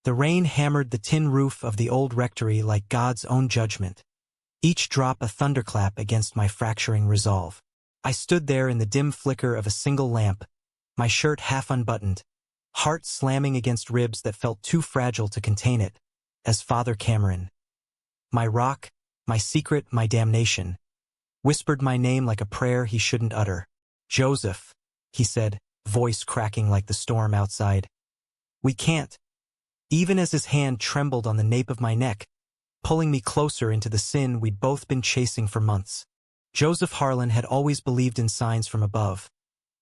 The rain hammered the tin roof of the old rectory like God's own judgment, each drop a thunderclap against my fracturing resolve. I stood there in the dim flicker of a single lamp, my shirt half unbuttoned, heart slamming against ribs that felt too fragile to contain it, as Father Cameron, my rock, my secret, my damnation, whispered my name like a prayer he shouldn't utter. "Joseph," he said, voice cracking like the storm outside. "We can't." Even as his hand trembled on the nape of my neck, pulling me closer into the sin we'd both been chasing for months. Joseph Harlan had always believed in signs from above,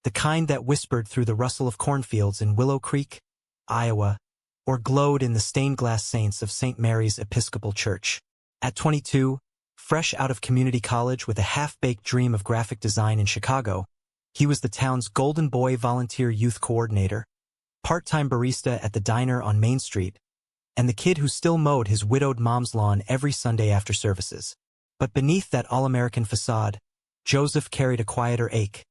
the kind that whispered through the rustle of cornfields in Willow Creek, Iowa, or glowed in the stained-glass saints of St. Mary's Episcopal Church. At 22, fresh out of community college with a half-baked dream of graphic design in Chicago, he was the town's Golden Boy volunteer youth coordinator, part-time barista at the diner on Main Street, and the kid who still mowed his widowed mom's lawn every Sunday after services. But beneath that all-American facade, Joseph carried a quieter ache,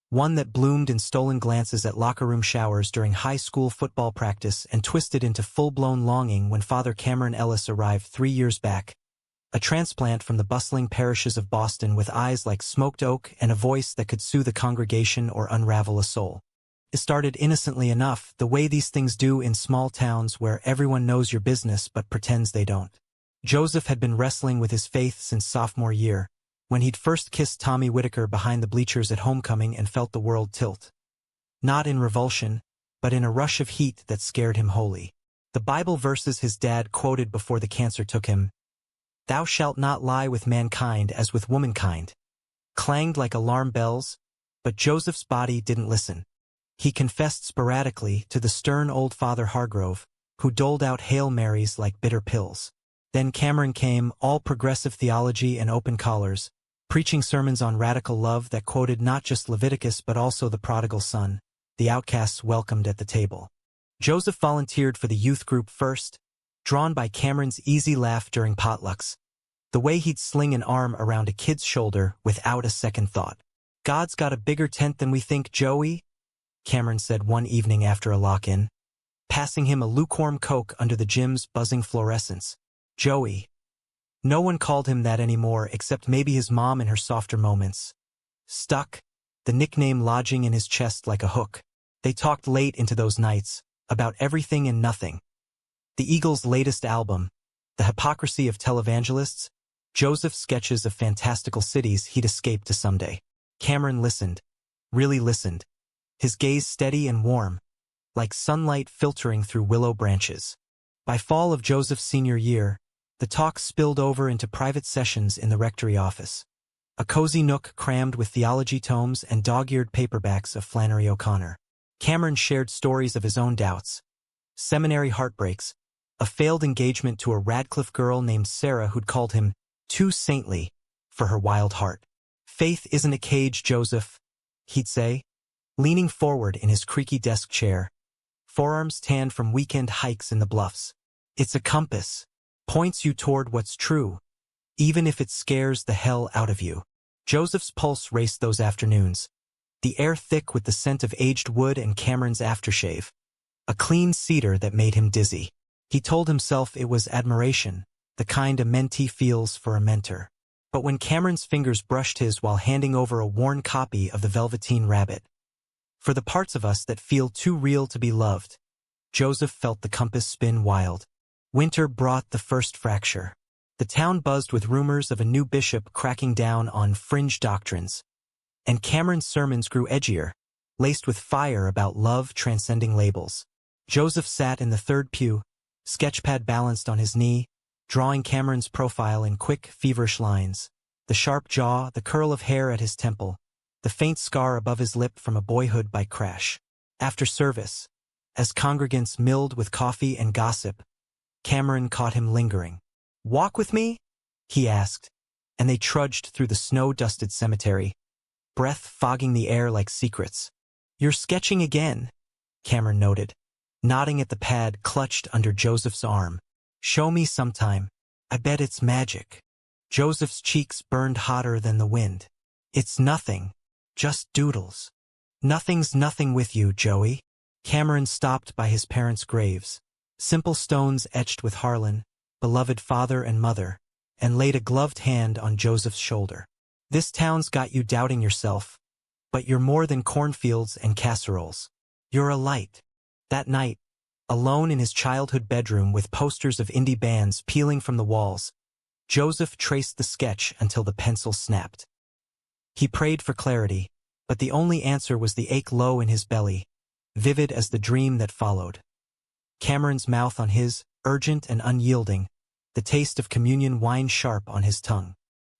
one that bloomed in stolen glances at locker-room showers during high school football practice and twisted into full-blown longing when Father Cameron Ellis arrived 3 years back, a transplant from the bustling parishes of Boston with eyes like smoked oak and a voice that could soothe a congregation or unravel a soul. It started innocently enough, the way these things do in small towns where everyone knows your business but pretends they don't. Joseph had been wrestling with his faith since sophomore year, when he'd first kissed Tommy Whitaker behind the bleachers at homecoming and felt the world tilt. Not in revulsion, but in a rush of heat that scared him wholly. The Bible verses his dad quoted before the cancer took him, "Thou shalt not lie with mankind as with womankind," clanged like alarm bells, but Joseph's body didn't listen. He confessed sporadically to the stern old Father Hargrove, who doled out Hail Marys like bitter pills. Then Cameron came, all progressive theology and open collars, preaching sermons on radical love that quoted not just Leviticus but also the prodigal son, the outcasts welcomed at the table. Joseph volunteered for the youth group first, drawn by Cameron's easy laugh during potlucks, the way he'd sling an arm around a kid's shoulder without a second thought. "God's got a bigger tent than we think, Joey," Cameron said one evening after a lock-in, passing him a lukewarm Coke under the gym's buzzing fluorescence. Joey. No one called him that anymore except maybe his mom in her softer moments. Stuck, the nickname lodging in his chest like a hook. They talked late into those nights, about everything and nothing. The Eagles' latest album, the hypocrisy of televangelists, Joseph's sketches of fantastical cities he'd escaped to someday. Cameron listened, really listened, his gaze steady and warm, like sunlight filtering through willow branches. By fall of Joseph's senior year, the talk spilled over into private sessions in the rectory office, a cozy nook crammed with theology tomes and dog-eared paperbacks of Flannery O'Connor. Cameron shared stories of his own doubts, seminary heartbreaks, a failed engagement to a Radcliffe girl named Sarah who'd called him too saintly for her wild heart. "Faith isn't a cage, Joseph," he'd say, leaning forward in his creaky desk chair, forearms tanned from weekend hikes in the bluffs. "It's a compass. Points you toward what's true, even if it scares the hell out of you." Joseph's pulse raced those afternoons, the air thick with the scent of aged wood and Cameron's aftershave, a clean cedar that made him dizzy. He told himself it was admiration, the kind a mentee feels for a mentor. But when Cameron's fingers brushed his while handing over a worn copy of The Velveteen Rabbit, "For the parts of us that feel too real to be loved," Joseph felt the compass spin wild. Winter brought the first fracture. The town buzzed with rumors of a new bishop cracking down on fringe doctrines, and Cameron's sermons grew edgier, laced with fire about love transcending labels. Joseph sat in the third pew, sketchpad balanced on his knee, drawing Cameron's profile in quick, feverish lines. The sharp jaw, the curl of hair at his temple, the faint scar above his lip from a boyhood bike crash. After service, as congregants milled with coffee and gossip, Cameron caught him lingering. "Walk with me?" he asked, and they trudged through the snow-dusted cemetery, breath fogging the air like secrets. "You're sketching again," Cameron noted, nodding at the pad clutched under Joseph's arm. "Show me sometime. I bet it's magic." Joseph's cheeks burned hotter than the wind. "It's nothing. Just doodles." "Nothing's nothing with you, Joey." Cameron stopped by his parents' graves, Simple stones etched with Harlan, beloved father and mother, and laid a gloved hand on Joseph's shoulder. This town's got you doubting yourself, but you're more than cornfields and casseroles. You're a light. That night, alone in his childhood bedroom with posters of indie bands peeling from the walls, Joseph traced the sketch until the pencil snapped. He prayed for clarity, but the only answer was the ache low in his belly, vivid as the dream that followed. Cameron's mouth on his, urgent and unyielding, the taste of communion wine sharp on his tongue.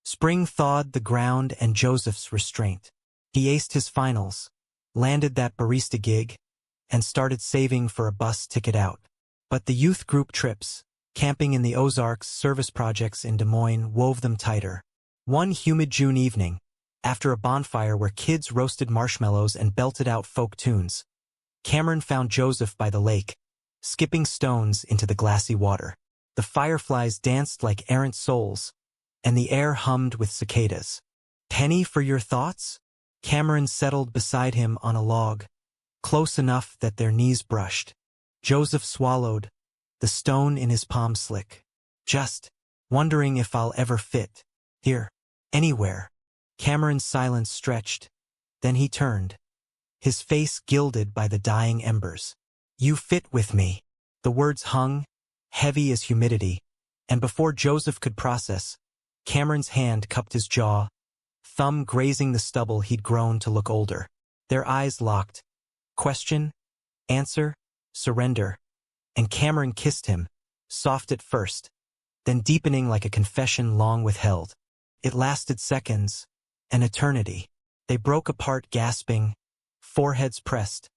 Spring thawed the ground and Joseph's restraint. He aced his finals, landed that barista gig, and started saving for a bus ticket out. But the youth group trips, camping in the Ozarks, service projects in Des Moines wove them tighter. One humid June evening, after a bonfire where kids roasted marshmallows and belted out folk tunes, Cameron found Joseph by the lake, skipping stones into the glassy water. The fireflies danced like errant souls, and the air hummed with cicadas. "Penny for your thoughts?" Cameron settled beside him on a log, close enough that their knees brushed. Joseph swallowed, the stone in his palm slick. "Just wondering if I'll ever fit here, anywhere." Cameron's silence stretched, then he turned, his face gilded by the dying embers. "You fit with me." The words hung, heavy as humidity, and before Joseph could process, Cameron's hand cupped his jaw, thumb grazing the stubble he'd grown to look older. Their eyes locked. Question, answer, surrender, and Cameron kissed him, soft at first, then deepening like a confession long withheld. It lasted seconds, an eternity. They broke apart gasping, foreheads pressed,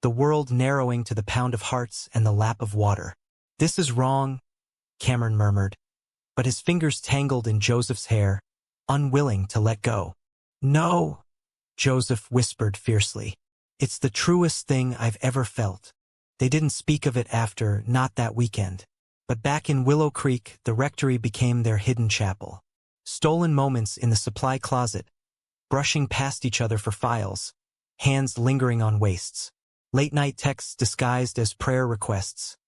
the world narrowing to the pound of hearts and the lap of water. "This is wrong," Cameron murmured, but his fingers tangled in Joseph's hair, unwilling to let go. "No," Joseph whispered fiercely. "It's the truest thing I've ever felt." They didn't speak of it after, not that weekend. But back in Willow Creek, the rectory became their hidden chapel. Stolen moments in the supply closet, brushing past each other for files, hands lingering on waists. Late-night texts disguised as prayer requests.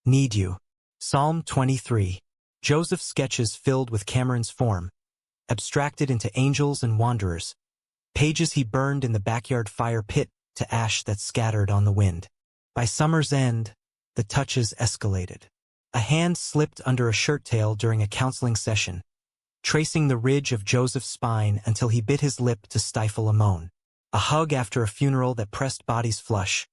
"Need you." Psalm 23. Joseph's sketches filled with Cameron's form, abstracted into angels and wanderers, pages he burned in the backyard fire pit to ash that scattered on the wind. By summer's end, the touches escalated. A hand slipped under a shirt tail during a counseling session, tracing the ridge of Joseph's spine until he bit his lip to stifle a moan. A hug after a funeral that pressed bodies flush,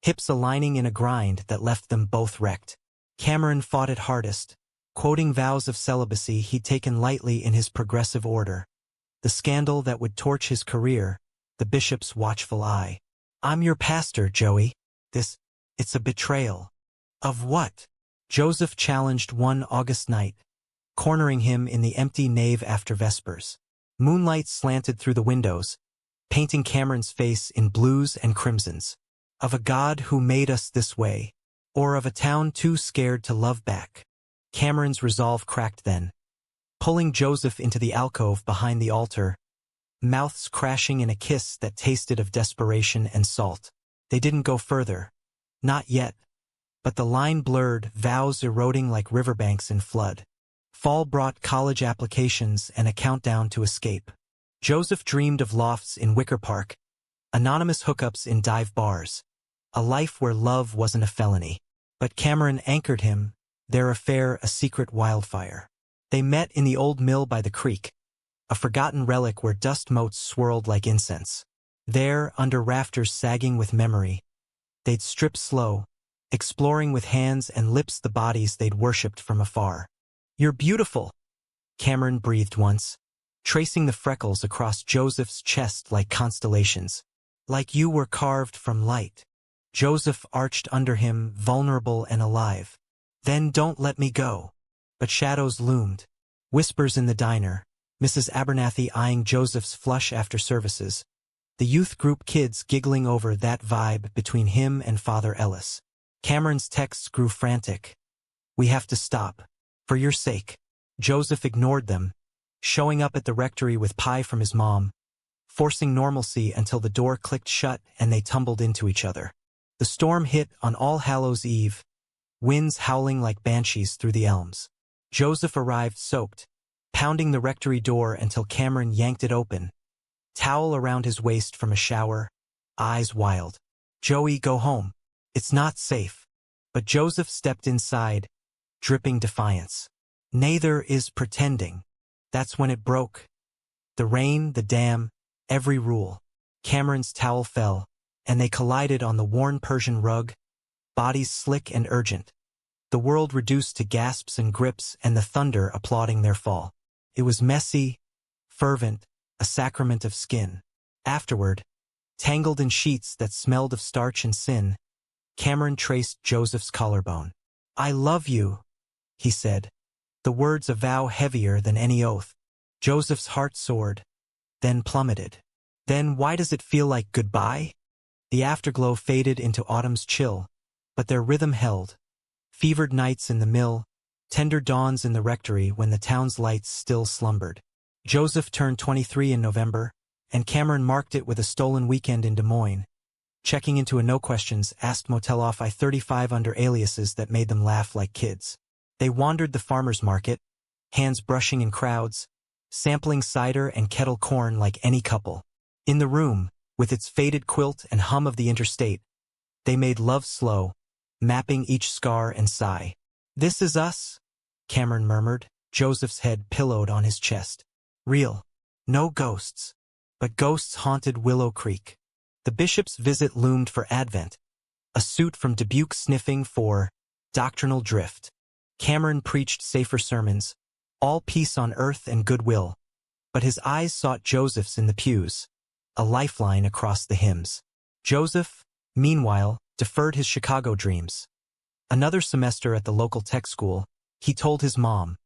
hips aligning in a grind that left them both wrecked. Cameron fought it hardest, quoting vows of celibacy he'd taken lightly in his progressive order. The scandal that would torch his career, the bishop's watchful eye. "I'm your pastor, Joey. It's a betrayal." "Of what?" Joseph challenged one August night, cornering him in the empty nave after Vespers. Moonlight slanted through the windows, painting Cameron's face in blues and crimsons. "Of a God who made us this way, or of a town too scared to love back?" Cameron's resolve cracked then, pulling Joseph into the alcove behind the altar, mouths crashing in a kiss that tasted of desperation and salt. They didn't go further. Not yet. But the line blurred, vows eroding like riverbanks in flood. Fall brought college applications and a countdown to escape. Joseph dreamed of lofts in Wicker Park, anonymous hookups in dive bars, a life where love wasn't a felony. But Cameron anchored him, their affair a secret wildfire. They met in the old mill by the creek, a forgotten relic where dust motes swirled like incense. There, under rafters sagging with memory, they'd strip slow, exploring with hands and lips the bodies they'd worshipped from afar. "You're beautiful," Cameron breathed once, tracing the freckles across Joseph's chest like constellations. "Like you were carved from light." Joseph arched under him, vulnerable and alive. "Then don't let me go." But shadows loomed. Whispers in the diner, Mrs. Abernathy eyeing Joseph's flush after services, the youth group kids giggling over that vibe between him and Father Ellis. Cameron's texts grew frantic. "We have to stop. For your sake." Joseph ignored them, showing up at the rectory with pie from his mom, forcing normalcy until the door clicked shut and they tumbled into each other. The storm hit on All Hallows' Eve, winds howling like banshees through the elms. Joseph arrived soaked, pounding the rectory door until Cameron yanked it open, towel around his waist from a shower, eyes wild. "Joey, go home. It's not safe." But Joseph stepped inside, dripping defiance. "Neither is pretending." That's when it broke. The rain, the dam, every rule. Cameron's towel fell, and they collided on the worn Persian rug, bodies slick and urgent. The world reduced to gasps and grips and the thunder applauding their fall. It was messy, fervent, a sacrament of skin. Afterward, tangled in sheets that smelled of starch and sin, Cameron traced Joseph's collarbone. "I love you," he said, the words a vow heavier than any oath. Joseph's heart soared, then plummeted. Then why does it feel like goodbye? The afterglow faded into autumn's chill, but their rhythm held. Fevered nights in the mill, tender dawns in the rectory when the town's lights still slumbered. Joseph turned 23 in November, and Cameron marked it with a stolen weekend in Des Moines, checking into a no-questions-asked motel off I-35 under aliases that made them laugh like kids. They wandered the farmer's market, hands brushing in crowds, sampling cider and kettle corn like any couple. In the room, with its faded quilt and hum of the interstate, they made love slow, mapping each scar and sigh. "This is us," Cameron murmured, Joseph's head pillowed on his chest. "Real. No ghosts." But ghosts haunted Willow Creek. The bishop's visit loomed for Advent, a suit from Dubuque sniffing for doctrinal drift. Cameron preached safer sermons, all peace on earth and goodwill, but his eyes sought Joseph's in the pews, a lifeline across the hymns. Joseph, meanwhile, deferred his Chicago dreams. Another semester at the local tech school, he told his mom,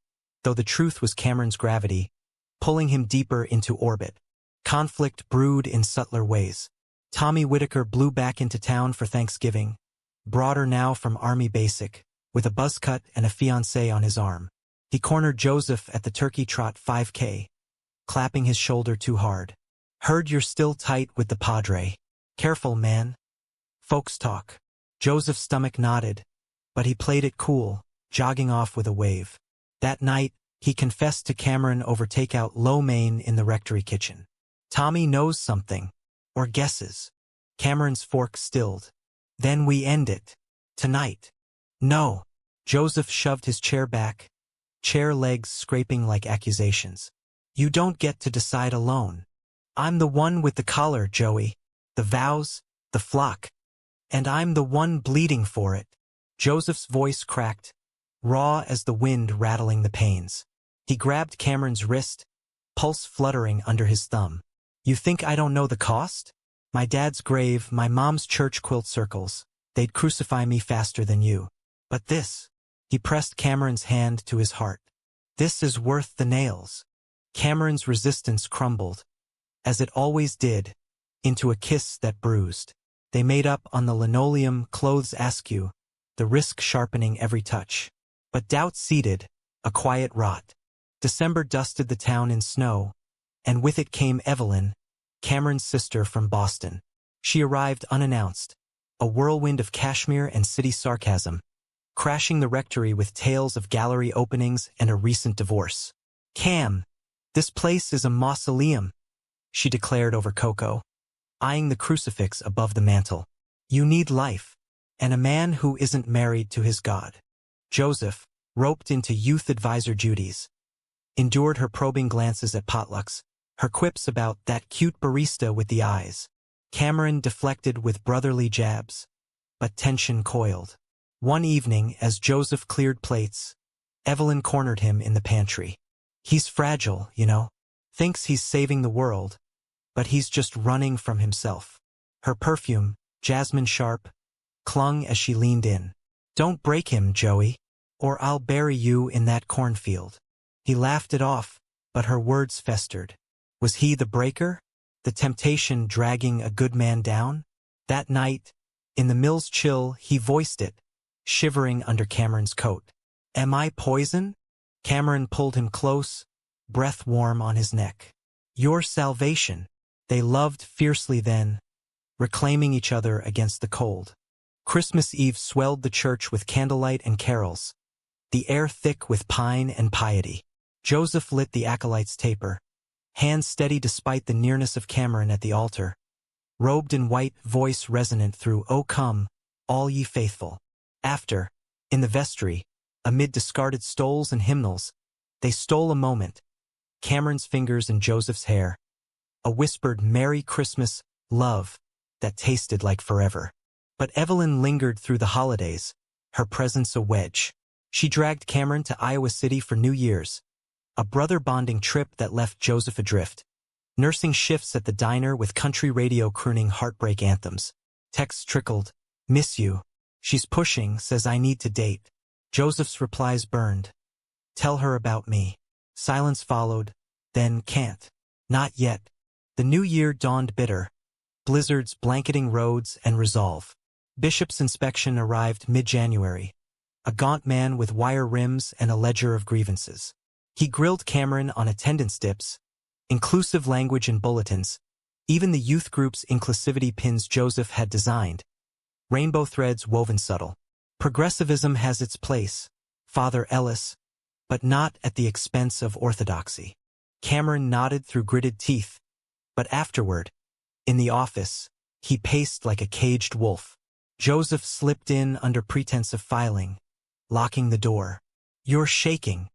though the truth was Cameron's gravity, pulling him deeper into orbit. Conflict brewed in subtler ways. Tommy Whitaker blew back into town for Thanksgiving, broader now from Army Basic, with a buzz cut and a fiancée on his arm. He cornered Joseph at the Turkey Trot 5K, clapping his shoulder too hard. "Heard you're still tight with the Padre. Careful, man." Folks talk. Joseph's stomach nodded, but he played it cool, jogging off with a wave. That night, he confessed to Cameron over takeout lo mein in the rectory kitchen. "Tommy knows something, or guesses." Cameron's fork stilled. "Then we end it. Tonight." "No." Joseph shoved his chair back, chair legs scraping like accusations. "You don't get to decide alone. I'm the one with the collar, Joey. The vows, the flock. And I'm the one bleeding for it." Joseph's voice cracked, raw as the wind rattling the panes. He grabbed Cameron's wrist, pulse fluttering under his thumb. "You think I don't know the cost? My dad's grave, my mom's church quilt circles. They'd crucify me faster than you. But this," he pressed Cameron's hand to his heart, "this is worth the nails." Cameron's resistance crumbled, as it always did, into a kiss that bruised. They made up on the linoleum clothes askew, the risk sharpening every touch. But doubt seeded, a quiet rot. December dusted the town in snow, and with it came Evelyn, Cameron's sister from Boston. She arrived unannounced, a whirlwind of cashmere and city sarcasm, crashing the rectory with tales of gallery openings and a recent divorce. "Cam, this place is a mausoleum," she declared over cocoa, eyeing the crucifix above the mantel. "You need life, and a man who isn't married to his God." Joseph, roped into youth advisor duties, endured her probing glances at potlucks, her quips about that cute barista with the eyes. Cameron deflected with brotherly jabs, but tension coiled. One evening, as Joseph cleared plates, Evelyn cornered him in the pantry. "He's fragile, you know. Thinks he's saving the world, but he's just running from himself." Her perfume, jasmine sharp, clung as she leaned in. "Don't break him, Joey, or I'll bury you in that cornfield." He laughed it off, but her words festered. Was he the breaker? The temptation dragging a good man down? That night, in the mill's chill, he voiced it, shivering under Cameron's coat. "Am I poison?" Cameron pulled him close, breath warm on his neck. "Your salvation." They loved fiercely then, reclaiming each other against the cold. Christmas Eve swelled the church with candlelight and carols, the air thick with pine and piety. Joseph lit the acolyte's taper, hands steady despite the nearness of Cameron at the altar. Robed in white, voice resonant through "O come, all ye faithful." After, in the vestry, amid discarded stoles and hymnals, they stole a moment, Cameron's fingers in Joseph's hair, a whispered "Merry Christmas, love," that tasted like forever. But Evelyn lingered through the holidays, her presence a wedge. She dragged Cameron to Iowa City for New Year's, a brother-bonding trip that left Joseph adrift, nursing shifts at the diner with country radio crooning heartbreak anthems. Texts trickled, "Miss you. She's pushing, says I need to date." Joseph's replies burned. "Tell her about me." Silence followed, then "Can't. Not yet." The new year dawned bitter, blizzards blanketing roads and resolve. Bishop's inspection arrived mid-January, a gaunt man with wire rims and a ledger of grievances. He grilled Cameron on attendance dips, inclusive language in bulletins, even the youth group's inclusivity pins Joseph had designed, rainbow threads woven subtle. Progressivism has its place, Father Ellis, but not at the expense of orthodoxy. Cameron nodded through gritted teeth, but afterward, in the office, he paced like a caged wolf. Joseph slipped in under pretense of filing, locking the door. "You're shaking."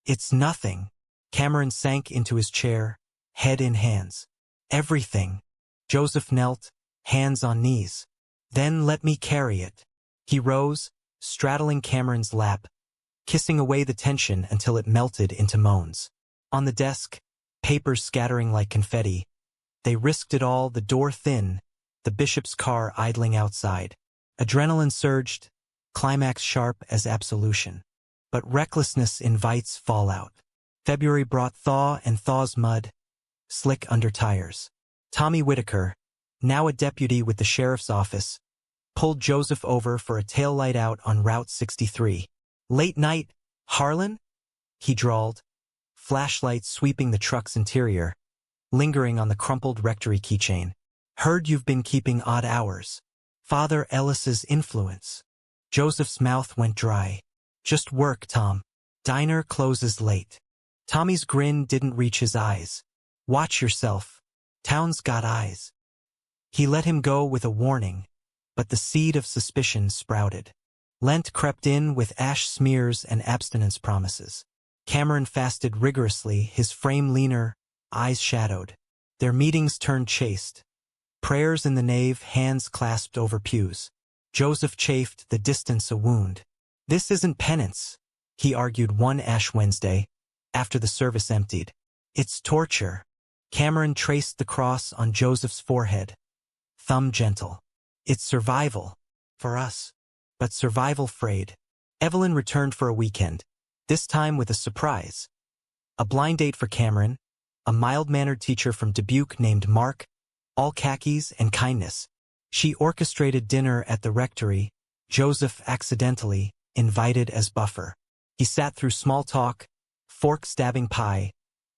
"It's nothing." Cameron sank into his chair, head in hands. "Everything." Joseph knelt, hands on knees. "Then let me carry it." He rose, straddling Cameron's lap, kissing away the tension until it melted into moans. On the desk, papers scattering like confetti. They risked it all, the door thin, the bishop's car idling outside. Adrenaline surged, climax sharp as absolution. But recklessness invites fallout. February brought thaw and thaw's mud, slick under tires. Tommy Whitaker, now a deputy with the sheriff's office, pulled Joseph over for a taillight out on Route 63. "Late night, Harlan?" he drawled, flashlight sweeping the truck's interior, lingering on the crumpled rectory keychain. "Heard you've been keeping odd hours." Father Ellis's influence. Joseph's mouth went dry. "Just work, Tom. Diner closes late." Tommy's grin didn't reach his eyes. "Watch yourself. Town's got eyes." He let him go with a warning, but the seed of suspicion sprouted. Lent crept in with ash smears and abstinence promises. Cameron fasted rigorously, his frame leaner, eyes shadowed. Their meetings turned chaste. Prayers in the nave, hands clasped over pews. Joseph chafed, the distance a wound. "This isn't penance," he argued one Ash Wednesday, after the service emptied. "It's torture." Cameron traced the cross on Joseph's forehead, thumb gentle. "It's survival. For us." But survival frayed. Evelyn returned for a weekend, this time with a surprise. A blind date for Cameron, a mild-mannered teacher from Dubuque named Mark, all khakis and kindness. She orchestrated dinner at the rectory, Joseph accidentally invited as buffer. He sat through small talk, fork-stabbing pie,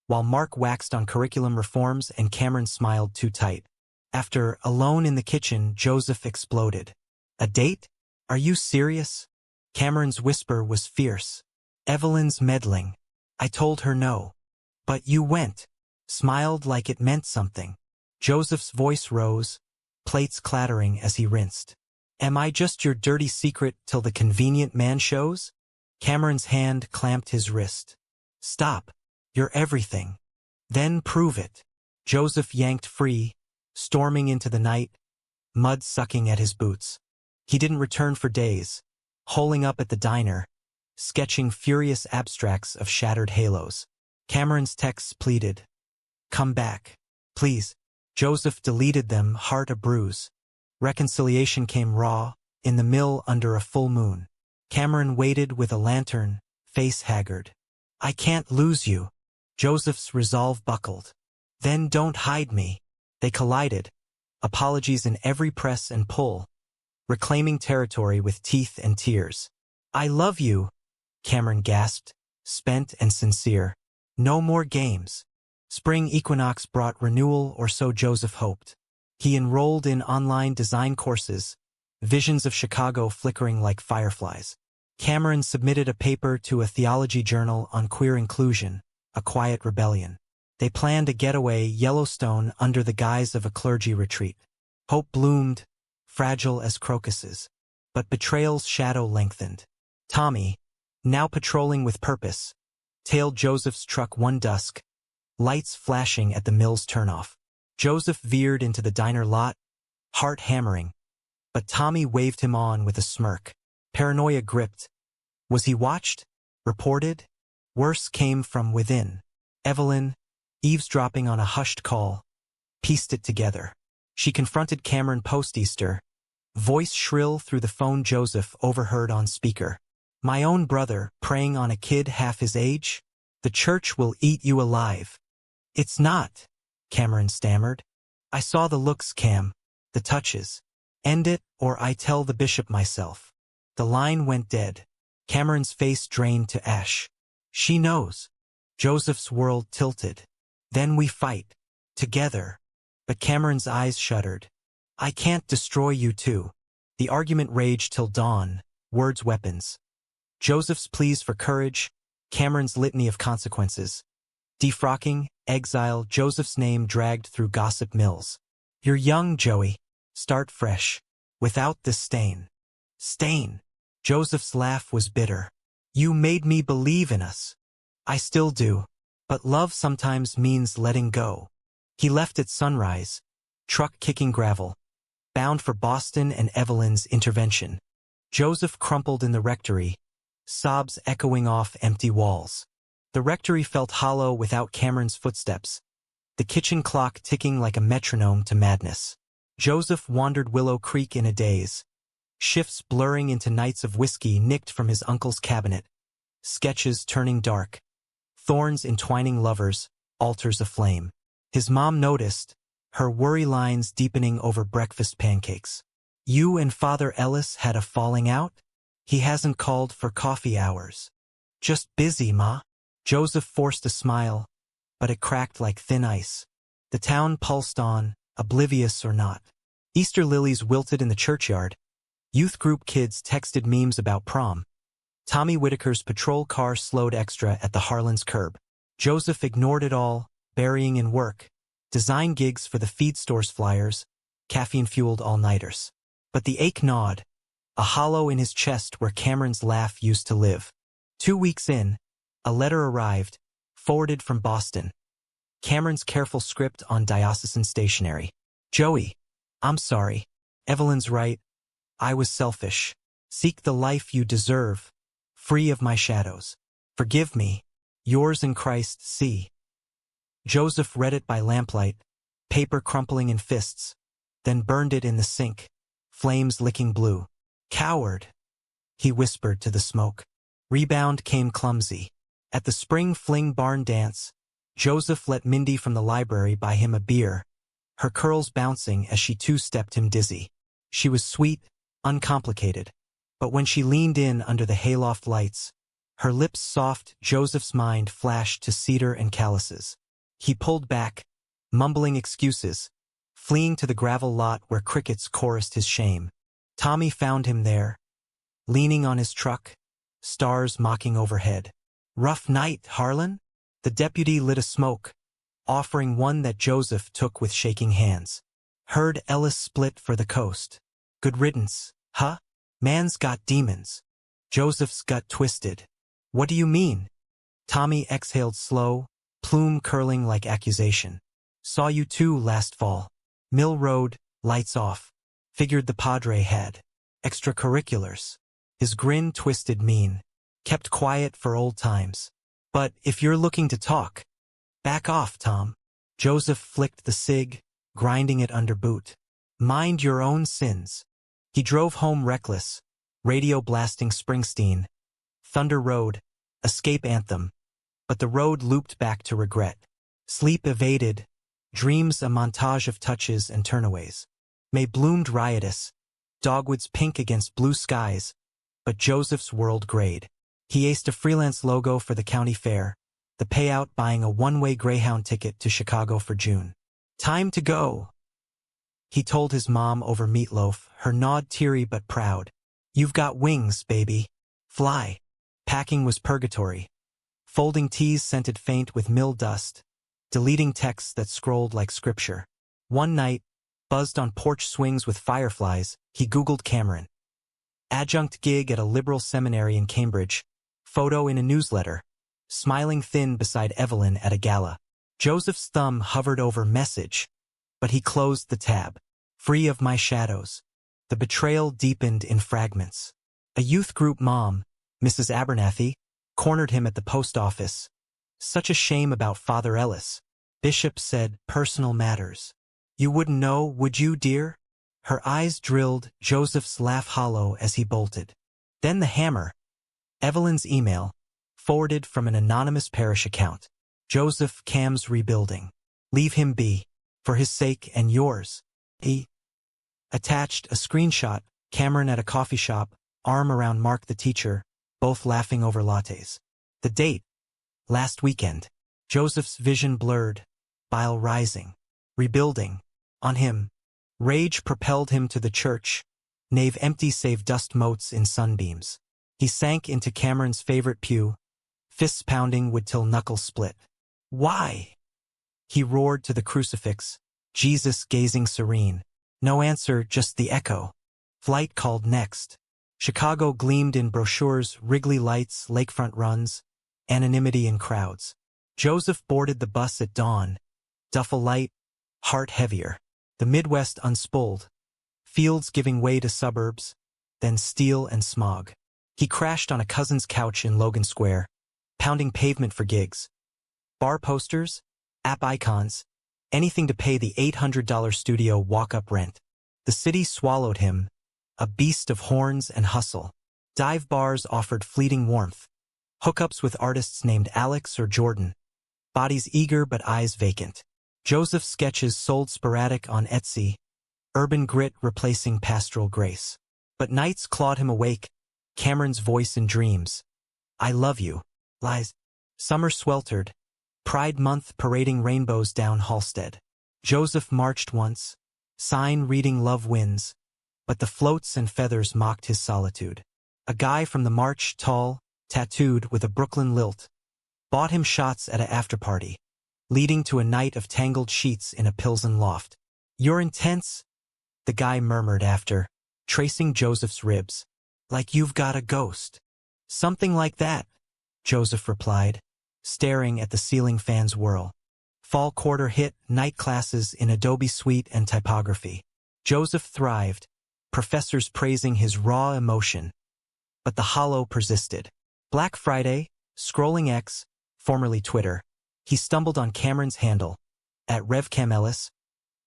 while Mark waxed on curriculum reforms and Cameron smiled too tight. After alone in the kitchen, Joseph exploded. "A date? Are you serious?" Cameron's whisper was fierce. "Evelyn's meddling. I told her no." "But you went." Smiled like it meant something. Joseph's voice rose, plates clattering as he rinsed. "Am I just your dirty secret till the convenient man shows?" Cameron's hand clamped his wrist. "Stop. You're everything." "Then prove it." Joseph yanked free, storming into the night, mud sucking at his boots. He didn't return for days, holing up at the diner, sketching furious abstracts of shattered halos. Cameron's texts pleaded, "Come back, please." Joseph deleted them, heart a bruise. Reconciliation came raw, in the mill under a full moon. Cameron waited with a lantern, face haggard. "I can't lose you." Joseph's resolve buckled. "Then don't hide me." They collided, apologies in every press and pull, reclaiming territory with teeth and tears. "I love you," Cameron gasped, spent and sincere. No more games. Spring equinox brought renewal, or so Joseph hoped. He enrolled in online design courses, visions of Chicago flickering like fireflies. Cameron submitted a paper to a theology journal on queer inclusion, a quiet rebellion. They planned a getaway Yellowstone under the guise of a clergy retreat. Hope bloomed, fragile as crocuses. But betrayal's shadow lengthened. Tommy, now patrolling with purpose, tailed Joseph's truck one dusk, lights flashing at the mill's turnoff. Joseph veered into the diner lot, heart hammering. But Tommy waved him on with a smirk. Paranoia gripped. Was he watched? Reported? Worse came from within. Evelyn, eavesdropping on a hushed call, pieced it together. She confronted Cameron post-Easter, voice shrill through the phone Joseph overheard on speaker. My own brother, preying on a kid half his age? The church will eat you alive. It's not, Cameron stammered. I saw the looks, Cam, the touches. End it, or I tell the bishop myself. The line went dead. Cameron's face drained to ash. She knows. Joseph's world tilted. Then we fight. Together. But Cameron's eyes shuddered. I can't destroy you too. The argument raged till dawn, words weapons. Joseph's pleas for courage, Cameron's litany of consequences. Defrocking, exile, Joseph's name dragged through gossip mills. You're young, Joey. Start fresh. Without this stain. Stain. Joseph's laugh was bitter. You made me believe in us. I still do. But love sometimes means letting go. He left at sunrise, truck kicking gravel, bound for Boston and Evelyn's intervention. Joseph crumpled in the rectory, sobs echoing off empty walls. The rectory felt hollow without Cameron's footsteps, the kitchen clock ticking like a metronome to madness. Joseph wandered Willow Creek in a daze, shifts blurring into nights of whiskey nicked from his uncle's cabinet, sketches turning dark, thorns entwining lovers, altars aflame. His mom noticed, her worry lines deepening over breakfast pancakes. You and Father Ellis had a falling out? He hasn't called for coffee hours. Just busy, Ma. Joseph forced a smile, but it cracked like thin ice. The town pulsed on, oblivious or not. Easter lilies wilted in the churchyard. Youth group kids texted memes about prom. Tommy Whitaker's patrol car slowed extra at the Harlan's curb. Joseph ignored it all, burying in work, design gigs for the feed store's flyers, caffeine-fueled all-nighters. But the ache gnawed, a hollow in his chest where Cameron's laugh used to live. 2 weeks in, a letter arrived, forwarded from Boston. Cameron's careful script on diocesan stationery. Joey, I'm sorry. Evelyn's right. I was selfish. Seek the life you deserve, free of my shadows. Forgive me. Yours in Christ, C. Joseph read it by lamplight, paper crumpling in fists, then burned it in the sink, flames licking blue. Coward, he whispered to the smoke. Rebound came clumsy. At the spring fling barn dance, Joseph let Mindy from the library buy him a beer, her curls bouncing as she two-stepped him dizzy. She was sweet, uncomplicated, but when she leaned in under the hayloft lights, her lips soft, Joseph's mind flashed to cedar and calluses. He pulled back, mumbling excuses, fleeing to the gravel lot where crickets chorused his shame. Tommy found him there, leaning on his truck, stars mocking overhead. Rough night, Harlan? The deputy lit a smoke, offering one that Joseph took with shaking hands. Heard Ellis split for the coast. Good riddance, huh? Man's got demons. Joseph's gut twisted. What do you mean? Tommy exhaled slow, plume curling like accusation. Saw you two last fall. Mill Road, lights off. Figured the Padre had extracurriculars. His grin twisted mean. Kept quiet for old times. But if you're looking to talk, back off, Tom. Joseph flicked the cig, grinding it under boot. Mind your own sins. He drove home reckless, radio blasting Springsteen. Thunder Road, escape anthem. But the road looped back to regret. Sleep evaded, dreams a montage of touches and turnaways. May bloomed riotous, dogwoods pink against blue skies, but Joseph's world grayed. He aced a freelance logo for the county fair, the payout buying a one-way Greyhound ticket to Chicago for June. Time to go. he told his mom over meatloaf, her nod teary but proud. You've got wings, baby. Fly. Packing was purgatory. Folding teas scented faint with mill dust. Deleting texts that scrolled like scripture. One night, buzzed on porch swings with fireflies, he Googled Cameron. Adjunct gig at a liberal seminary in Cambridge. Photo in a newsletter. Smiling thin beside Evelyn at a gala. Joseph's thumb hovered over message, but he closed the tab. Free of my shadows. The betrayal deepened in fragments. A youth group mom, Mrs. Abernathy, cornered him at the post office. Such a shame about Father Ellis. Bishop said, personal matters. You wouldn't know, would you, dear? Her eyes drilled, Joseph's laugh hollow as he bolted. Then the hammer. Evelyn's email, forwarded from an anonymous parish account. Joseph, Cam's rebuilding. Leave him be. For his sake and yours. He attached a screenshot, Cameron at a coffee shop, arm around Mark the teacher, both laughing over lattes. The date. Last weekend. Joseph's vision blurred, bile rising. Rebuilding. On him. Rage propelled him to the church, nave empty save dust motes in sunbeams. He sank into Cameron's favorite pew, fists pounding would till knuckles split. Why? He roared to the crucifix, Jesus gazing serene. No answer, just the echo. Flight called next. Chicago gleamed in brochures, Wrigley lights, lakefront runs, anonymity in crowds. Joseph boarded the bus at dawn, duffel light, heart heavier. The Midwest unspooled, fields giving way to suburbs, then steel and smog. He crashed on a cousin's couch in Logan Square, pounding pavement for gigs. Bar posters, app icons, anything to pay the $800 studio walk-up rent. The city swallowed him, a beast of horns and hustle. Dive bars offered fleeting warmth, hookups with artists named Alex or Jordan, bodies eager but eyes vacant. Joseph's sketches sold sporadic on Etsy, urban grit replacing pastoral grace. But nights clawed him awake, Cameron's voice in dreams. I love you. Lies. Summer sweltered, Pride Month parading rainbows down Halstead. Joseph marched once, sign reading Love Wins, but the floats and feathers mocked his solitude. A guy from the march, tall, tattooed with a Brooklyn lilt, bought him shots at a after-party, leading to a night of tangled sheets in a Pilsen loft. You're intense, the guy murmured after, tracing Joseph's ribs. Like you've got a ghost. Something like that, Joseph replied, staring at the ceiling fan's whirl. Fall quarter hit, night classes in Adobe Suite and typography. Joseph thrived, professors praising his raw emotion. But the hollow persisted. Black Friday, scrolling X, formerly Twitter, he stumbled on Cameron's handle, at RevCamellis,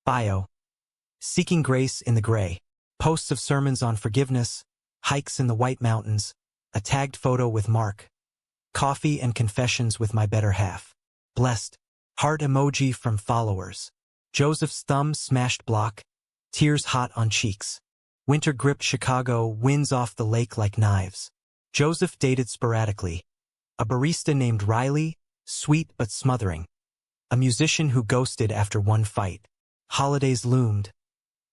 bio. Seeking grace in the gray, posts of sermons on forgiveness, hikes in the White Mountains, a tagged photo with Mark, coffee and confessions with my better half. Blessed, heart emoji from followers. Joseph's thumb smashed block, tears hot on cheeks. Winter gripped Chicago, winds off the lake like knives. Joseph dated sporadically. A barista named Riley, sweet but smothering. A musician who ghosted after one fight. Holidays loomed.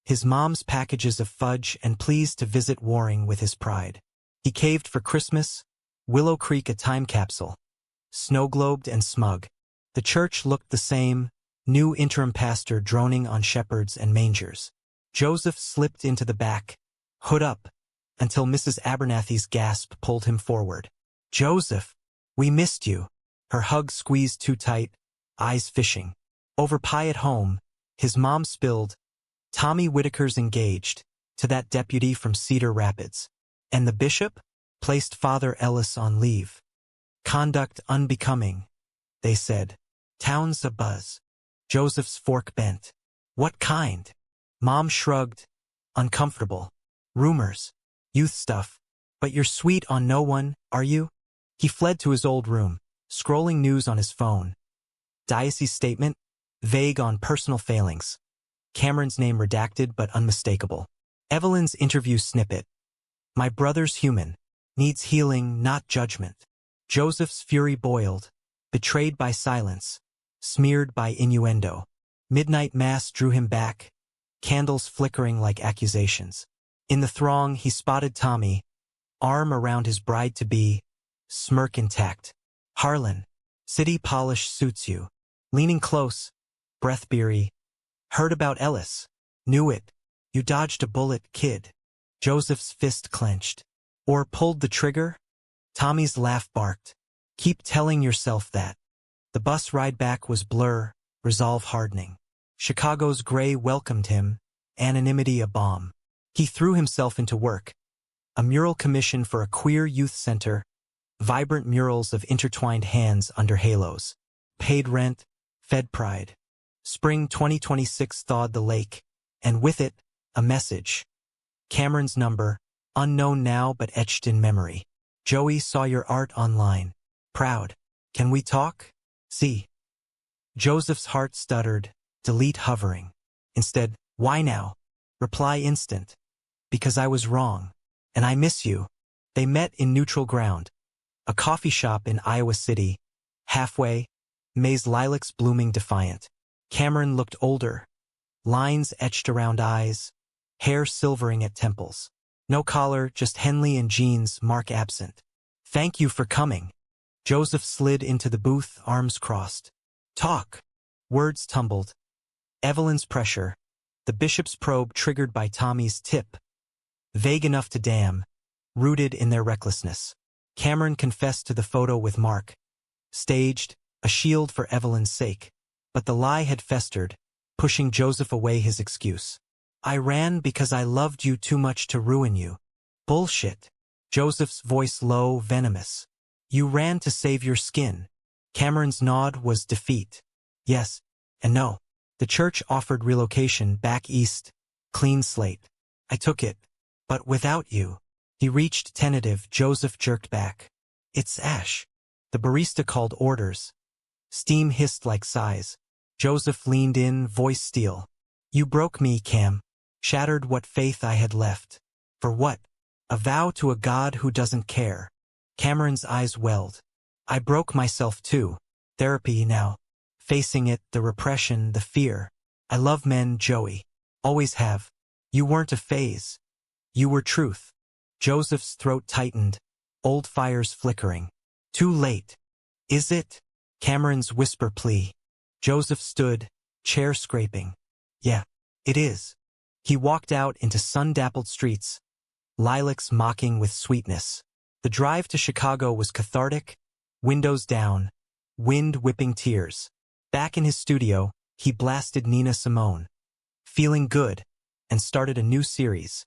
His mom's packages of fudge and pleas to visit warring with his pride. He caved for Christmas, Willow Creek a time capsule. Snow-globed and smug. The church looked the same, new interim pastor droning on shepherds and mangers. Joseph slipped into the back, hood up, until Mrs. Abernathy's gasp pulled him forward. Joseph, we missed you. Her hug squeezed too tight, eyes fishing. Over pie at home, his mom spilled, Tommy Whitaker's engaged, to that deputy from Cedar Rapids. And the bishop? Placed Father Ellis on leave. Conduct unbecoming, they said. Town's abuzz. Joseph's fork bent. What kind? Mom shrugged, uncomfortable. Rumors. Youth stuff. But you're sweet on no one, are you? He fled to his old room, scrolling news on his phone. Diocese statement, vague on personal failings. Cameron's name redacted but unmistakable. Evelyn's interview snippet. My brother's human. Needs healing, not judgment. Joseph's fury boiled. Betrayed by silence. Smeared by innuendo. Midnight mass drew him back. candles flickering like accusations. In the throng, he spotted Tommy, arm around his bride-to-be, smirk intact. Harlan, city polish suits you. Leaning close, breath beery. Heard about Ellis. Knew it. You dodged a bullet, kid. Joseph's fist clenched. Or pulled the trigger? Tommy's laugh barked. Keep telling yourself that. The bus ride back was blur, resolve hardening. Chicago's gray welcomed him, anonymity a bomb. He threw himself into work. A mural commission for a queer youth center, vibrant murals of intertwined hands under halos. Paid rent, fed pride. Spring 2026 thawed the lake, and with it, a message. Cameron's number, unknown now but etched in memory. Joey saw your art online. Proud. Can we talk? See. Joseph's heart stuttered, delete hovering. Instead, why now? Reply instant. Because I was wrong. And I miss you. They met in neutral ground. A coffee shop in Iowa City. Halfway, May's lilacs blooming defiant. Cameron looked older. Lines etched around eyes. Hair silvering at temples. No collar, just Henley and jeans, mark absent. Thank you for coming. Joseph slid into the booth, arms crossed. Talk. Words tumbled. Evelyn's pressure. The bishop's probe triggered by Tommy's tip. Vague enough to damn. Rooted in their recklessness. Cameron confessed to the photo with Mark. Staged, a shield for Evelyn's sake. But the lie had festered, pushing Joseph away his excuse. I ran because I loved you too much to ruin you. Bullshit. Joseph's voice low, venomous. You ran to save your skin. Cameron's nod was defeat. Yes, and no. The church offered relocation back east, clean slate. I took it, but without you. He reached tentative, Joseph jerked back. It's Ash. The barista called orders. Steam hissed like sighs. Joseph leaned in, voice steel. You broke me, Cam. Shattered what faith I had left. For what? A vow to a God who doesn't care. Cameron's eyes welled. I broke myself too. Therapy now. Facing it, the repression, the fear. I love men, Joey. Always have. You weren't a phase. You were truth. Joseph's throat tightened. Old fires flickering. Too late. Is it? Cameron's whisper plea. Joseph stood, chair scraping. Yeah, it is. He walked out into sun-dappled streets, lilacs mocking with sweetness. The drive to Chicago was cathartic, windows down, wind whipping tears. Back in his studio, he blasted Nina Simone. Feeling good, and started a new series.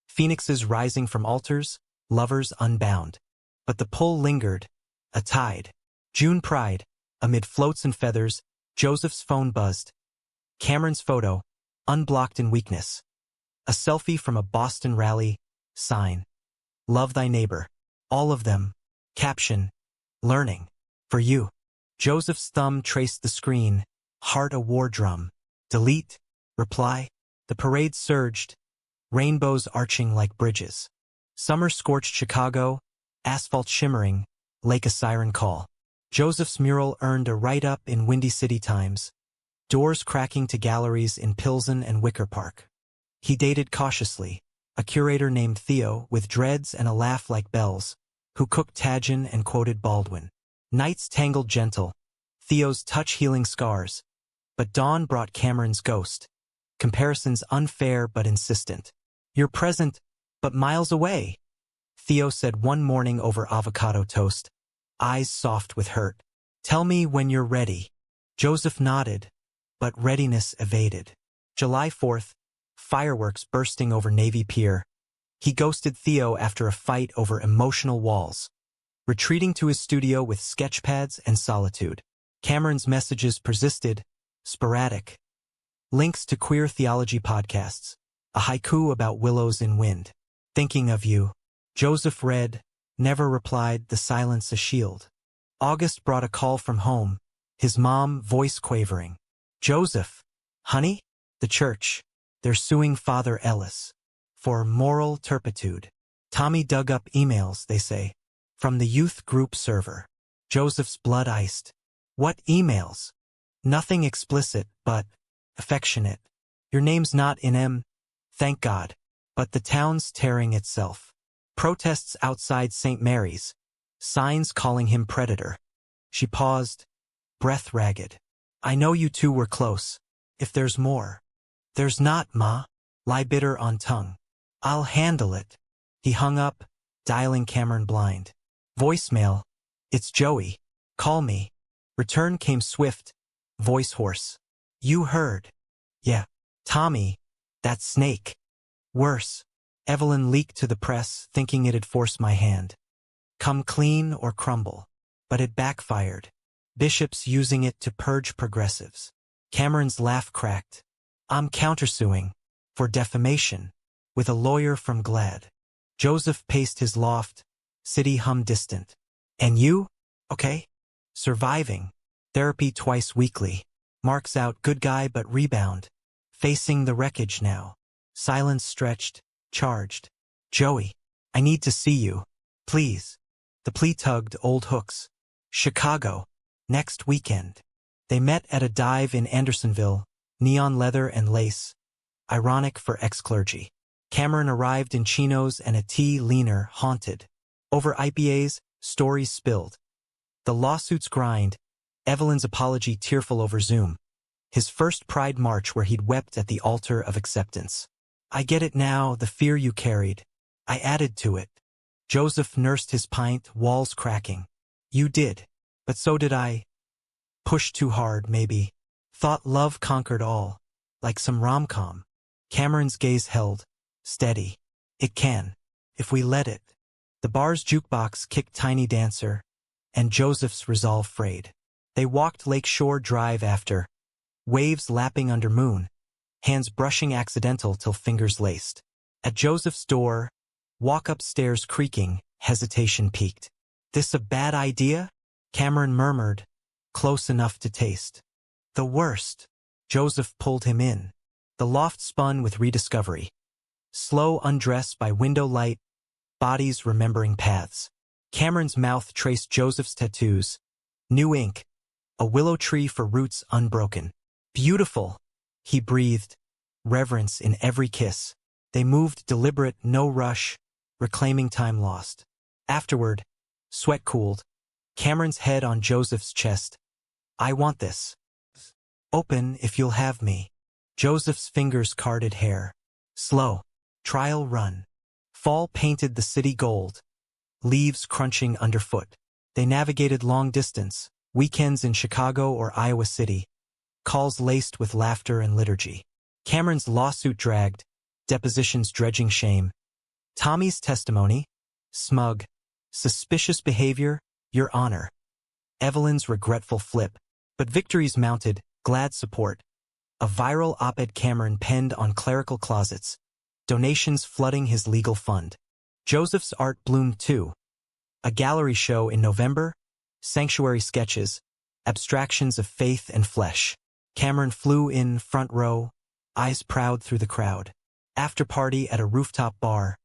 Phoenixes rising from altars, lovers unbound. But the pull lingered, a tide. June pride, amid floats and feathers, Joseph's phone buzzed. Cameron's photo, unblocked in weakness. A selfie from a Boston rally, sign. Love thy neighbor. All of them. Caption. Learning. For you. Joseph's thumb traced the screen, heart a war drum. Delete. Reply. The parade surged, rainbows arching like bridges. Summer scorched Chicago, asphalt shimmering, lake a siren call. Joseph's mural earned a write-up in Windy City Times, doors cracking to galleries in Pilsen and Wicker Park. He dated cautiously, a curator named Theo with dreads and a laugh like bells, who cooked tagine and quoted Baldwin. Nights tangled gentle, Theo's touch healing scars, but dawn brought Cameron's ghost. Comparisons unfair but insistent. You're present, but miles away, Theo said one morning over avocado toast, eyes soft with hurt. Tell me when you're ready. Joseph nodded, but readiness evaded. July 4th, fireworks bursting over Navy Pier. He ghosted Theo after a fight over emotional walls, retreating to his studio with sketchpads and solitude. Cameron's messages persisted, sporadic. Links to queer theology podcasts, a haiku about willows in wind. Thinking of you. Joseph read, never replied, the silence a shield. August brought a call from home, his mom, voice quavering. Joseph, honey? The church. They're suing Father Ellis. For moral turpitude. Tommy dug up emails, they say. From the youth group server. Joseph's blood iced. What emails? Nothing explicit, but affectionate. Your name's not in M, thank God. But the town's tearing itself. Protests outside St. Mary's. Signs calling him predator. She paused, breath ragged. I know you two were close. If there's more. There's not, Ma. Lie bitter on tongue. I'll handle it. He hung up, dialing Cameron blind. Voicemail. It's Joey. Call me. Return came swift, voice hoarse. You heard. Yeah. Tommy. That snake. Worse. Evelyn leaked to the press, thinking it'd force my hand. Come clean or crumble. But it backfired. Bishops using it to purge progressives. Cameron's laugh cracked. I'm countersuing. For defamation. With a lawyer from Glad. Joseph paced his loft. City hum distant. And you? Okay? Surviving. Therapy twice weekly. Marks out good guy but rebound. Facing the wreckage now. Silence stretched. Charged. Joey. I need to see you. Please. The plea tugged old hooks. Chicago. Next weekend. They met at a dive in Andersonville. Neon leather and lace. Ironic for ex-clergy. Cameron arrived in chinos and a tea leaner, haunted. Over IPAs, stories spilled. The lawsuits grind. Evelyn's apology tearful over Zoom. His first Pride March where he'd wept at the altar of acceptance. I get it now, the fear you carried. I added to it. Joseph nursed his pint, walls cracking. You did. But so did I. Pushed too hard, maybe. Thought love conquered all. Like some rom-com. Cameron's gaze held. Steady. It can. If we let it. The bar's jukebox kicked Tiny Dancer. And Joseph's resolve frayed. They walked Lakeshore Drive after. Waves lapping under moon. Hands brushing accidental till fingers laced. At Joseph's door, walk upstairs creaking, hesitation peaked. This a bad idea? Cameron murmured, close enough to taste. The worst. Joseph pulled him in. The loft spun with rediscovery. Slow undress by window light, bodies remembering paths. Cameron's mouth traced Joseph's tattoos. New ink. A willow tree for roots unbroken. Beautiful. He breathed. Reverence in every kiss. They moved deliberate, no rush, reclaiming time lost. Afterward, sweat cooled. Cameron's head on Joseph's chest. I want this. Open if you'll have me. Joseph's fingers carded hair. Slow. Trial run. Fall painted the city gold. Leaves crunching underfoot. They navigated long distance. Weekends in Chicago or Iowa City. Calls laced with laughter and liturgy. Cameron's lawsuit dragged. Depositions dredging shame. Tommy's testimony. Smug. Suspicious behavior. Your honor. Evelyn's regretful flip. But victories mounted. Glad support. A viral op-ed Cameron penned on clerical closets. Donations flooding his legal fund. Joseph's art bloomed too. A gallery show in November. Sanctuary sketches. Abstractions of faith and flesh. Cameron flew in front row. Eyes proud through the crowd. After party at a rooftop bar.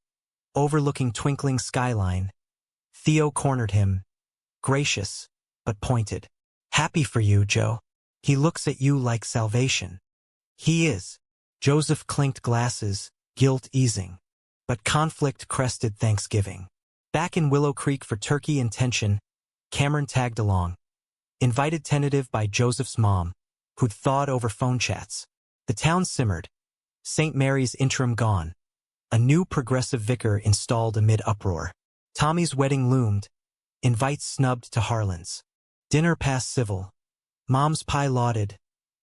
Overlooking twinkling skyline. Theo cornered him. Gracious, but pointed. Happy for you, Joe. He looks at you like salvation. He is. Joseph clinked glasses, guilt easing. But conflict crested Thanksgiving. Back in Willow Creek for turkey and tension, Cameron tagged along. Invited tentative by Joseph's mom, who'd thawed over phone chats. The town simmered. St. Mary's interim gone. A new progressive vicar installed amid uproar. Tommy's wedding loomed. Invites snubbed to Harlan's. Dinner past civil. Mom's pie lauded.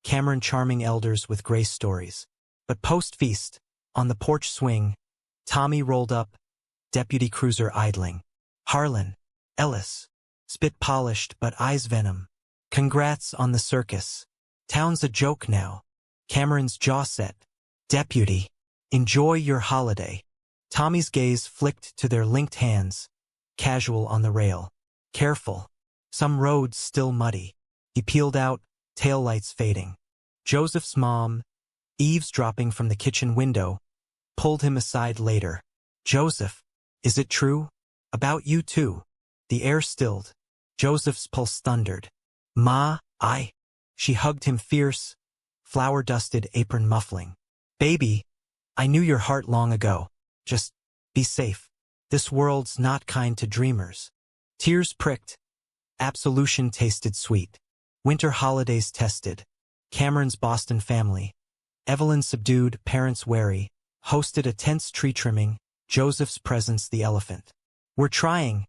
Cameron charming elders with grace stories. But post-feast, on the porch swing, Tommy rolled up, deputy cruiser idling. Harlan. Ellis. Spit polished but eyes venom. Congrats on the circus. Town's a joke now. Cameron's jaw set. Deputy. Enjoy your holiday. Tommy's gaze flicked to their linked hands. Casual on the rail. Careful. Some roads still muddy. He peeled out, taillights fading. Joseph's mom, eavesdropping from the kitchen window, pulled him aside later. Joseph, is it true? About you too. The air stilled. Joseph's pulse thundered. Ma, I. She hugged him fierce, flour-dusted apron muffling. Baby, I knew your heart long ago. Just be safe. This world's not kind to dreamers. Tears pricked. Absolution tasted sweet. Winter holidays tested. Cameron's Boston family. Evelyn subdued, parents wary. Hosted a tense tree trimming. Joseph's presence the elephant. We're trying,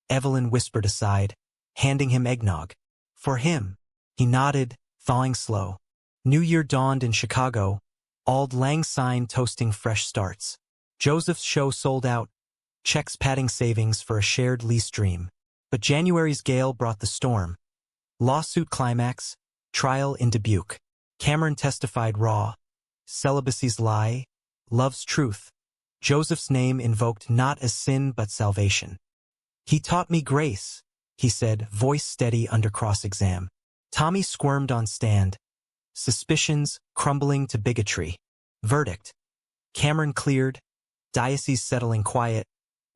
Evelyn whispered aside, handing him eggnog. For him. He nodded, thawing slow. New Year dawned in Chicago. Auld Lang Syne toasting fresh starts. Joseph's show sold out. Checks padding savings for a shared lease dream. But January's gale brought the storm. Lawsuit climax. Trial in Dubuque. Cameron testified raw. Celibacy's lie. Love's truth. Joseph's name invoked not as sin but salvation. He taught me grace, he said, voice steady under cross-exam. Tommy squirmed on stand. Suspicions crumbling to bigotry. Verdict. Cameron cleared. Diocese settling quiet.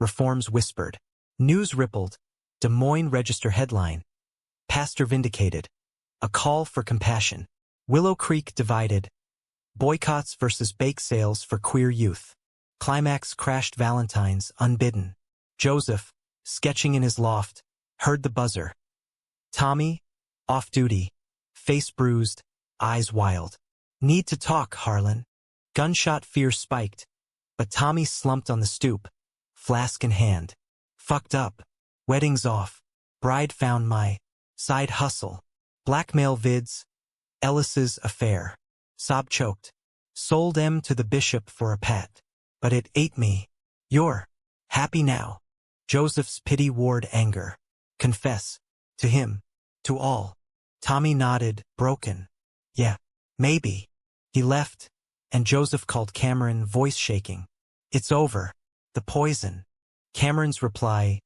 Reforms whispered. News rippled. Des Moines Register headline. Pastor vindicated. A call for compassion. Willow Creek divided. Boycotts versus bake sales for queer youth. Climax crashed Valentine's unbidden. Joseph, sketching in his loft, heard the buzzer. Tommy, off duty, face bruised, eyes wild. Need to talk, Harlan. Gunshot fear spiked, but Tommy slumped on the stoop, flask in hand. Fucked up. Wedding's off. Bride found my side hustle. Blackmail vids. Ellis's affair. Sob choked. Sold M to the bishop for a pat. But it ate me. You're happy now. Joseph's pity ward anger. Confess. To him. To all. Tommy nodded, broken. Yeah. Maybe. He left, and Joseph called Cameron, voice shaking. It's over. The poison. Cameron's reply.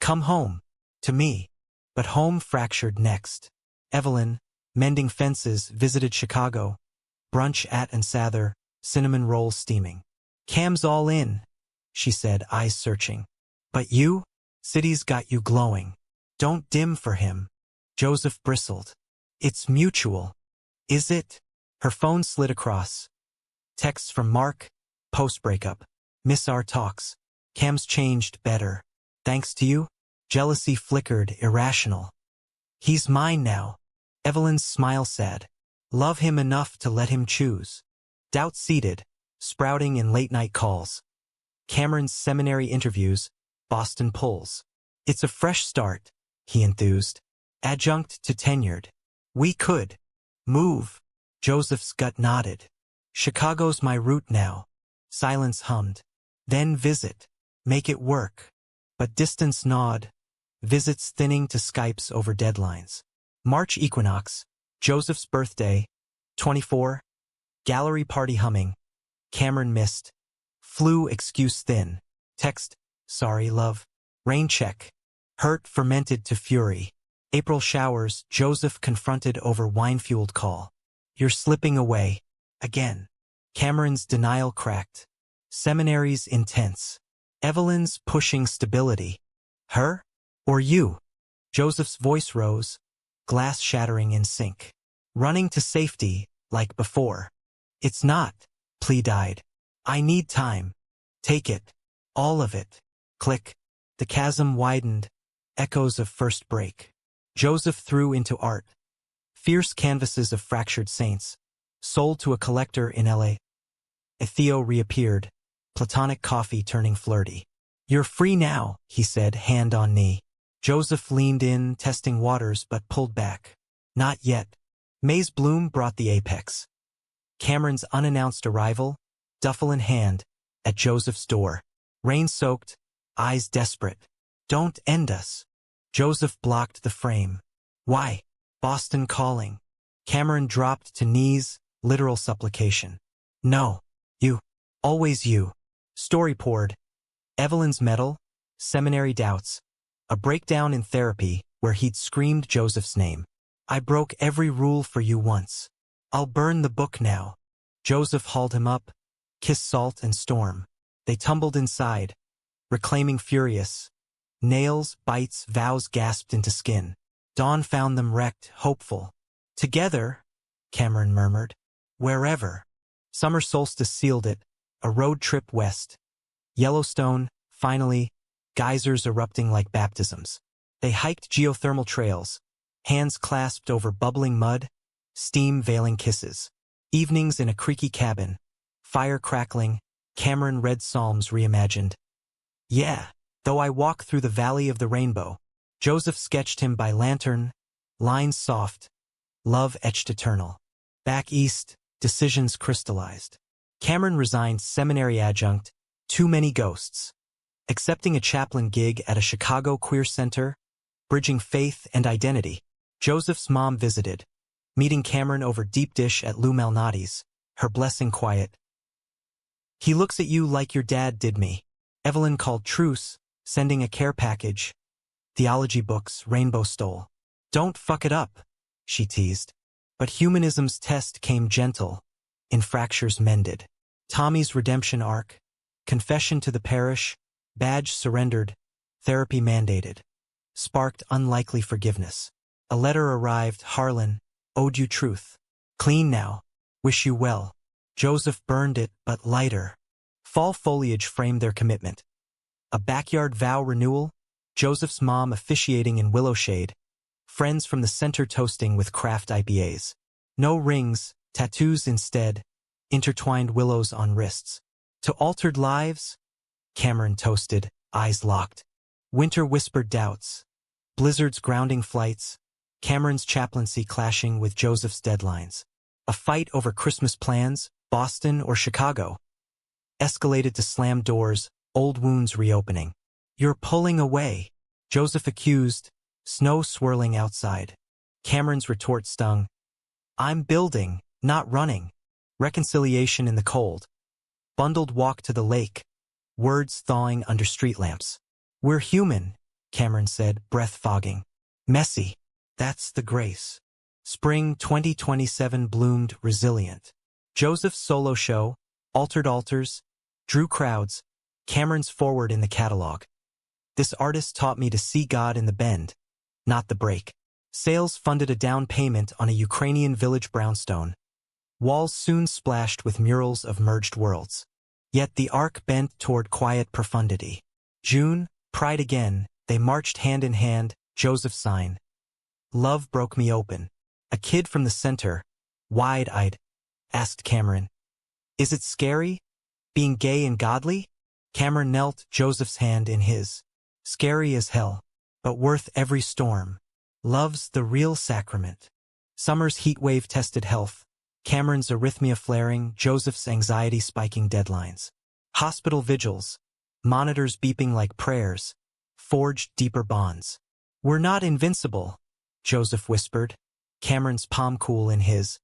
Come home. To me. But home fractured next. Evelyn, mending fences, visited Chicago. Brunch at and Sather, cinnamon rolls steaming. Cam's all in, she said, eyes searching. But you? City's got you glowing. Don't dim for him. Joseph bristled. It's mutual. Is it? Her phone slid across. Texts from Mark. Post-breakup. Miss our talks. Cam's changed better. Thanks to you? Jealousy flickered, irrational. He's mine now. Evelyn's smile sad. Love him enough to let him choose. Doubt seated, sprouting in late-night calls. Cameron's seminary interviews, Boston pulls. It's a fresh start, he enthused. Adjunct to tenured. We could move. Joseph's gut nodded. Chicago's my route now. Silence hummed. Then visit. Make it work. But distance gnawed. Visits thinning to Skypes over deadlines. March equinox. Joseph's birthday. 24. Gallery party humming. Cameron missed. Flu excuse thin. Text. Sorry, love. Rain check. Hurt fermented to fury. April showers. Joseph confronted over wine-fueled call. You're slipping away. Again. Cameron's denial cracked. Seminary's intense. Evelyn's pushing stability. Her? Or you? Joseph's voice rose. Glass shattering in sync. Running to safety, like before. It's not. Plea died. I need time. Take it. All of it. Click. The chasm widened. Echoes of first break. Joseph threw into art. Fierce canvases of fractured saints. Sold to a collector in L.A. Theo reappeared. Platonic coffee turning flirty. You're free now, he said, hand on knee. Joseph leaned in, testing waters, but pulled back. Not yet. May's bloom brought the apex. Cameron's unannounced arrival, duffel in hand, at Joseph's door. Rain-soaked, eyes desperate. Don't end us. Joseph blocked the frame. Why? Boston calling. Cameron dropped to knees, literal supplication. No. You. Always you. Story poured. Evelyn's medal, seminary doubts. A breakdown in therapy where he'd screamed Joseph's name. I broke every rule for you once. I'll burn the book now. Joseph hauled him up, kissed salt and storm. They tumbled inside, reclaiming furious. Nails, bites, vows gasped into skin. Dawn found them wrecked, hopeful. Together, Cameron murmured. Wherever. Summer solstice sealed it, a road trip west. Yellowstone, finally, geysers erupting like baptisms. They hiked geothermal trails, hands clasped over bubbling mud, steam veiling kisses. Evenings in a creaky cabin, fire crackling, Cameron read Psalms reimagined. Yeah, though I walk through the valley of the rainbow. Joseph sketched him by lantern, lines soft, love etched eternal. Back east, decisions crystallized. Cameron resigned seminary adjunct, too many ghosts. Accepting a chaplain gig at a Chicago queer center, bridging faith and identity. Joseph's mom visited, meeting Cameron over deep dish at Lou Malnati's, her blessing quiet. He looks at you like your dad did me. Evelyn called truce, sending a care package. Theology books Rainbow stole. Don't fuck it up, she teased. But humanism's test came gentle, in fractures mended. Tommy's redemption arc, confession to the parish, badge surrendered, therapy mandated. Sparked unlikely forgiveness. A letter arrived, Harlan, owed you truth. Clean now, wish you well. Joseph burned it, but lighter. Fall foliage framed their commitment. A backyard vow renewal, Joseph's mom officiating in willow shade, friends from the center toasting with craft IPAs. No rings, tattoos instead, intertwined willows on wrists. To altered lives? Cameron toasted, eyes locked. Winter whispered doubts. Blizzard's grounding flights. Cameron's chaplaincy clashing with Joseph's deadlines. A fight over Christmas plans, Boston or Chicago. Escalated to slam doors, old wounds reopening. You're pulling away, Joseph accused, snow swirling outside. Cameron's retort stung. I'm building, not running. Reconciliation in the cold. Bundled walk to the lake. Words thawing under street lamps. We're human, Cameron said, breath fogging. Messy. That's the grace. Spring 2027 bloomed resilient. Joseph's solo show, Altered Altars, drew crowds. Cameron's forward in the catalog. This artist taught me to see God in the bend, not the break. Sales funded a down payment on a Ukrainian village brownstone. Walls soon splashed with murals of merged worlds. Yet the arc bent toward quiet profundity. June, pride again, they marched hand in hand, Joseph's sign. Love broke me open. A kid from the center, wide-eyed, asked Cameron. Is it scary, being gay and godly? Cameron knelt, Joseph's hand in his. Scary as hell, but worth every storm. Love's the real sacrament. Summer's heat wave tested health. Cameron's arrhythmia flaring, Joseph's anxiety spiking deadlines. Hospital vigils, monitors beeping like prayers, forged deeper bonds. We're not invincible, Joseph whispered, Cameron's palm cool in his.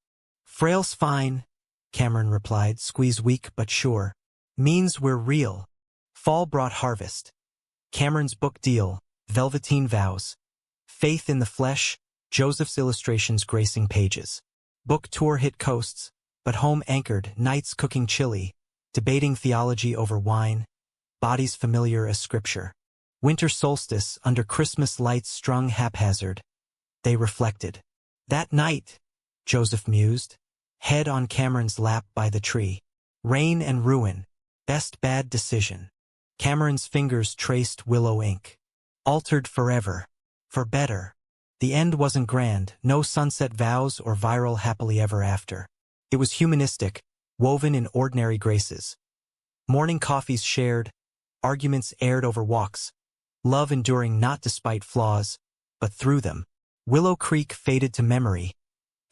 Frail's fine, Cameron replied, squeeze weak but sure. Means we're real. Fall brought harvest. Cameron's book deal, Velveteen Vows. Faith in the flesh, Joseph's illustrations gracing pages. Book tour hit coasts, but home anchored, nights cooking chili, debating theology over wine, bodies familiar as scripture. Winter solstice under Christmas lights strung haphazard. They reflected. That night, Joseph mused, head on Cameron's lap by the tree. Rain and ruin, best bad decision. Cameron's fingers traced willow ink. Altered forever. For better. The end wasn't grand, no sunset vows or viral happily ever after. It was humanistic, woven in ordinary graces. Morning coffees shared, arguments aired over walks, love enduring not despite flaws, but through them. Willow Creek faded to memory,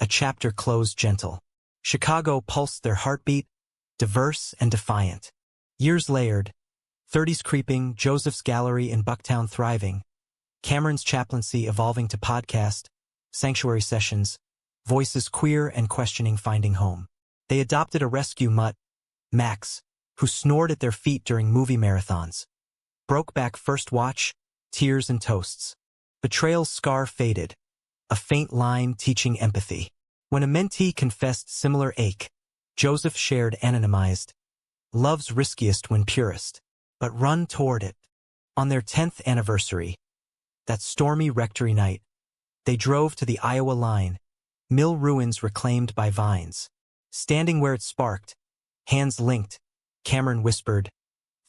a chapter closed gentle. Chicago pulsed their heartbeat, diverse and defiant. Years layered, 30s creeping, Joseph's gallery in Bucktown thriving, Cameron's chaplaincy evolving to podcast, sanctuary sessions, voices queer and questioning finding home. They adopted a rescue mutt, Max, who snored at their feet during movie marathons. Broke back first watch, tears and toasts. Betrayal's scar faded, a faint line teaching empathy. When a mentee confessed similar ache, Joseph shared anonymized. Love's riskiest when purest, but run toward it. On their 10th anniversary, that stormy rectory night, they drove to the Iowa line, mill ruins reclaimed by vines. Standing where it sparked, Hands linked, Cameron whispered,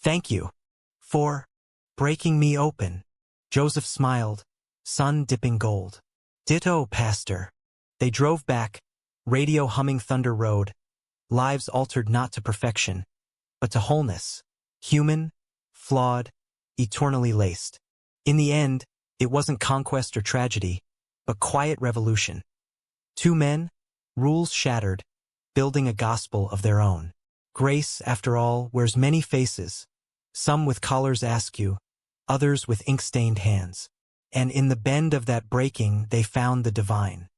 "Thank you for breaking me open." Joseph smiled, sun dipping gold. "Ditto, Pastor." They drove back, radio humming Thunder Road, lives altered not to perfection, but to wholeness, human, flawed, eternally laced. In the end, it wasn't conquest or tragedy, but quiet revolution. Two men, rules shattered, building a gospel of their own. Grace, after all, wears many faces, some with collars askew, others with ink-stained hands. And in the bend of that breaking they found the divine.